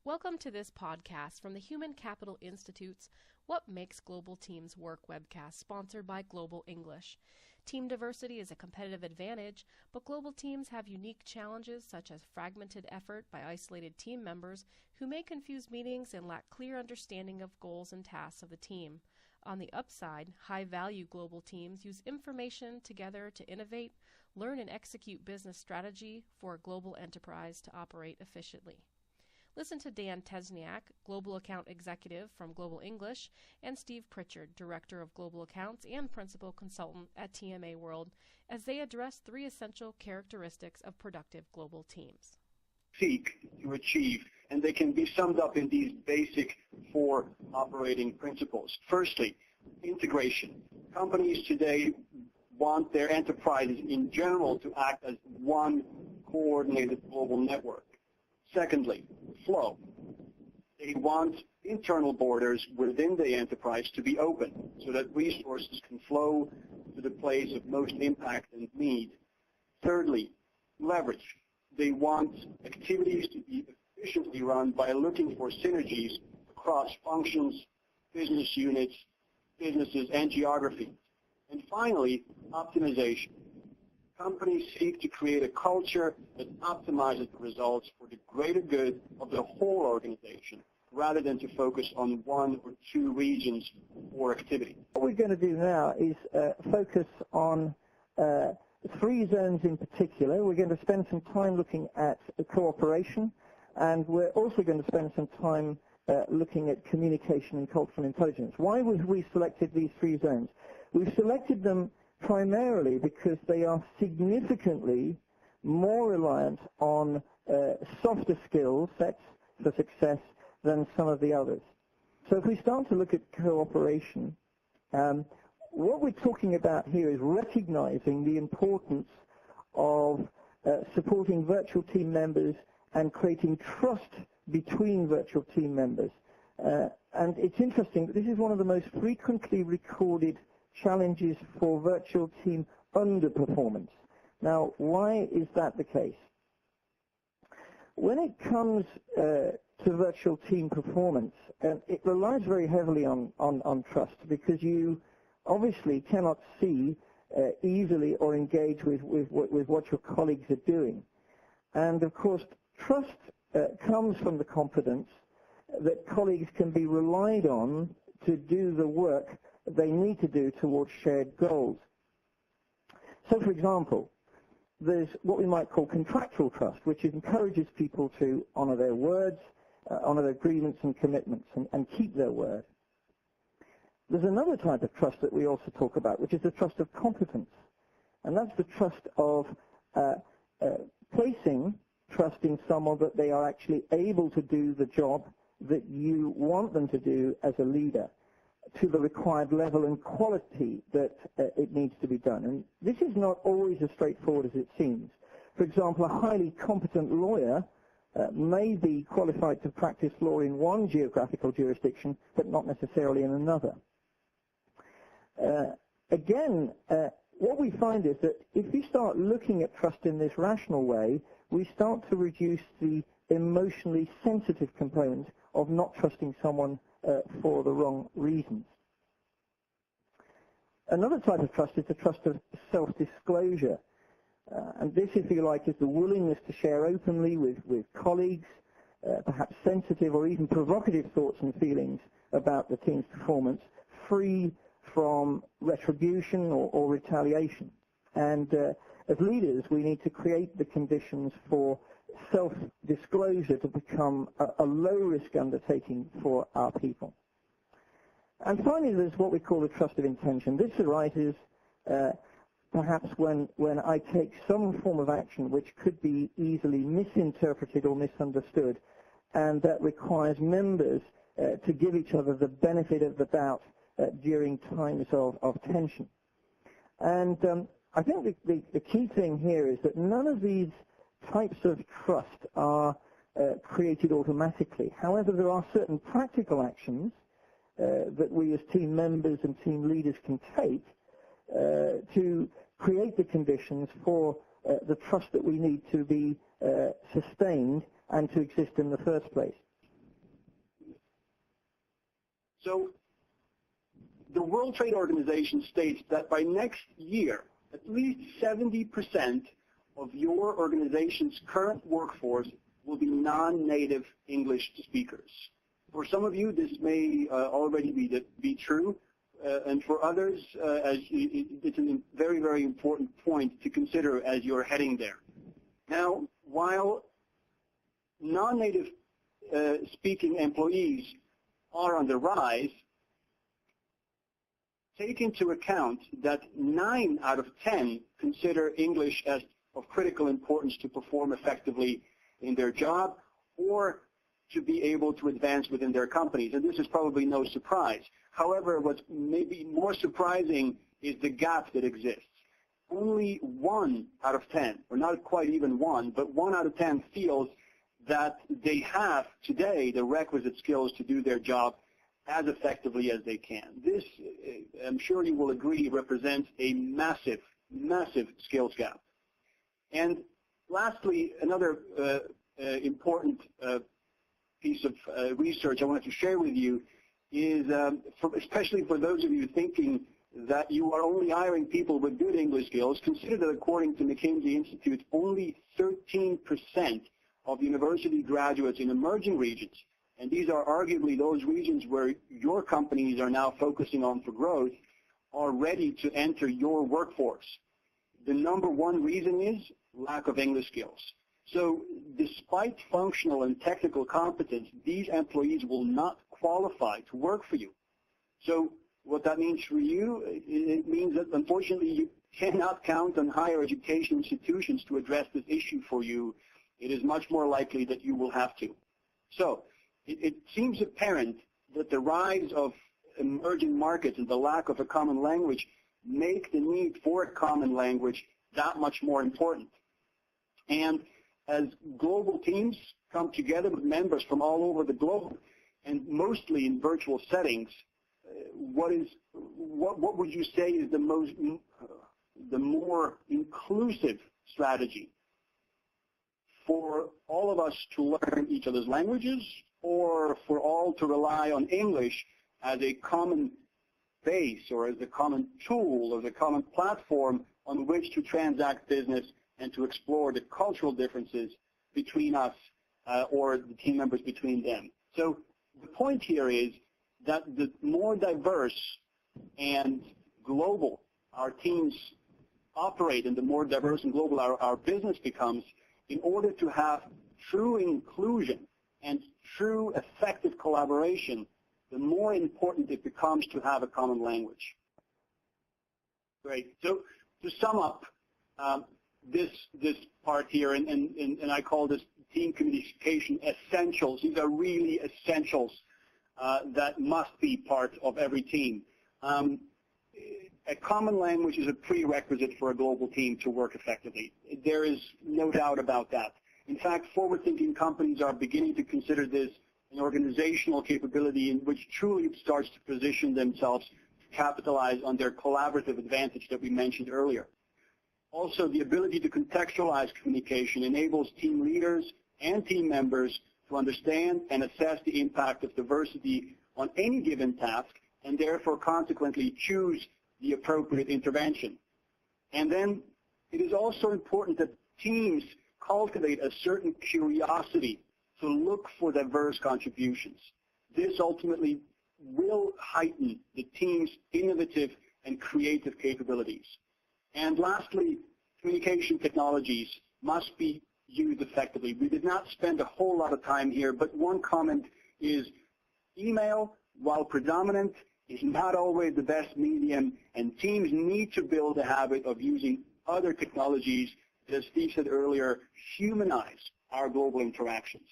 Welcome to this podcast from the Human Capital Institute's What Makes Global Teams Work webcast, sponsored by Global English. Team diversity is a competitive advantage, but global teams have unique challenges such as fragmented effort by isolated team members who may confuse meetings and lack clear understanding of goals and tasks of the team. On the upside, high-value global teams use information together to innovate, learn and execute business strategy for a global enterprise to operate efficiently. Listen to Dan Tesniak, Global Account Executive from Global English, and Steve Pritchard, Director of Global Accounts and Principal Consultant at TMA World, as they address three essential characteristics of productive global teams. Seek to achieve, and they can be summed up in these basic four operating principles. Firstly, integration. Companies today want their enterprises in general to act as one coordinated global network. Secondly, flow. They want internal borders within the enterprise to be open so that resources can flow to the place of most impact and need. Thirdly, leverage. They want activities to be efficiently run by looking for synergies across functions, business units, businesses, and geographies. And finally, optimization. Companies seek to create a culture that optimizes the results for the greater good of the whole organization, rather than to focus on one or two regions or activity. What we're going to do now is focus on three zones in particular. We're going to spend some time looking at cooperation, and we're also going to spend some time looking at communication and cultural intelligence. Why have we selected these three zones? We've selected them primarily because they are significantly more reliant on softer skill sets for success than some of the others. So if we start to look at cooperation, what we're talking about here is recognizing the importance of supporting virtual team members and creating trust between virtual team members. And it's interesting that this is one of the most frequently recorded challenges for virtual team underperformance. Now, why is that the case? When it comes to virtual team performance, it relies very heavily on trust, because you obviously cannot see easily or engage with what your colleagues are doing. And of course, trust comes from the confidence that colleagues can be relied on to do the work they need to do towards shared goals. So, for example, there's what we might call contractual trust, which encourages people to honor their words, honor their agreements and commitments, and keep their word. There's another type of trust that we also talk about, which is the trust of competence. And that's the trust of placing trust in someone that they are actually able to do the job that you want them to do as a leader, to the required level and quality that it needs to be done. And this is not always as straightforward as it seems. For example, a highly competent lawyer may be qualified to practice law in one geographical jurisdiction, but not necessarily in another. Again, what we find is that if we start looking at trust in this rational way, we start to reduce the emotionally sensitive component of not trusting someone for the wrong reasons. Another type of trust is the trust of self-disclosure. And this, if you like, is the willingness to share openly with colleagues, perhaps sensitive or even provocative thoughts and feelings about the team's performance, free from retribution or retaliation. And as leaders, we need to create the conditions for self-disclosure to become a low-risk undertaking for our people. And finally, there's what we call the trust of intention. This arises perhaps when I take some form of action which could be easily misinterpreted or misunderstood, and that requires members to give each other the benefit of the doubt during times of tension. And I think the key thing here is that none of these types of trust are created automatically. However, there are certain practical actions that we as team members and team leaders can take to create the conditions for the trust that we need to be sustained and to exist in the first place. So the World Trade Organization states that by next year, at least 70% of your organization's current workforce will be non-native English speakers. For some of you, this may already be true, and for others, it's a very, very important point to consider as you're heading there. Now, while non-native speaking employees are on the rise, take into account that 9 out of 10 consider English as of critical importance to perform effectively in their job or to be able to advance within their companies. And this is probably no surprise. However, what's maybe more surprising is the gap that exists. Only 1 out of 10, or not quite even 1, but 1 out of 10 feels that they have today the requisite skills to do their job as effectively as they can. This, I'm sure you will agree, represents a massive, massive skills gap. And lastly, another important piece of research I wanted to share with you is, especially for those of you thinking that you are only hiring people with good English skills, consider that according to McKinsey Institute, only 13% of university graduates in emerging regions, and these are arguably those regions where your companies are now focusing on for growth, are ready to enter your workforce. The number one reason is lack of English skills. So despite functional and technical competence, these employees will not qualify to work for you. So what that means for you, it means that unfortunately you cannot count on higher education institutions to address this issue for you. It is much more likely that you will have to. So it seems apparent that the rise of emerging markets and the lack of a common language make the need for a common language that much more important. And as global teams come together with members from all over the globe, and mostly in virtual settings, what would you say is the more inclusive strategy for all of us to learn each other's languages, or for all to rely on English as a common base or as a common tool, as a common platform on which to transact business and to explore the cultural differences between us or the team members between them? So the point here is that the more diverse and global our teams operate and the more diverse and global our business becomes, in order to have true inclusion and true effective collaboration, the more important it becomes to have a common language. Great. So to sum up this part here, and I call this team communication essentials. These are really essentials that must be part of every team. A common language is a prerequisite for a global team to work effectively. There is no doubt about that. In fact, forward-thinking companies are beginning to consider this an organizational capability in which truly it starts to position themselves to capitalize on their collaborative advantage that we mentioned earlier. Also, the ability to contextualize communication enables team leaders and team members to understand and assess the impact of diversity on any given task and therefore consequently choose the appropriate intervention. And then it is also important that teams cultivate a certain curiosity to look for diverse contributions. This ultimately will heighten the team's innovative and creative capabilities. And lastly, communication technologies must be used effectively. We did not spend a whole lot of time here, but one comment is email, while predominant, is not always the best medium, and teams need to build a habit of using other technologies that, as Steve said earlier, humanize our global interactions.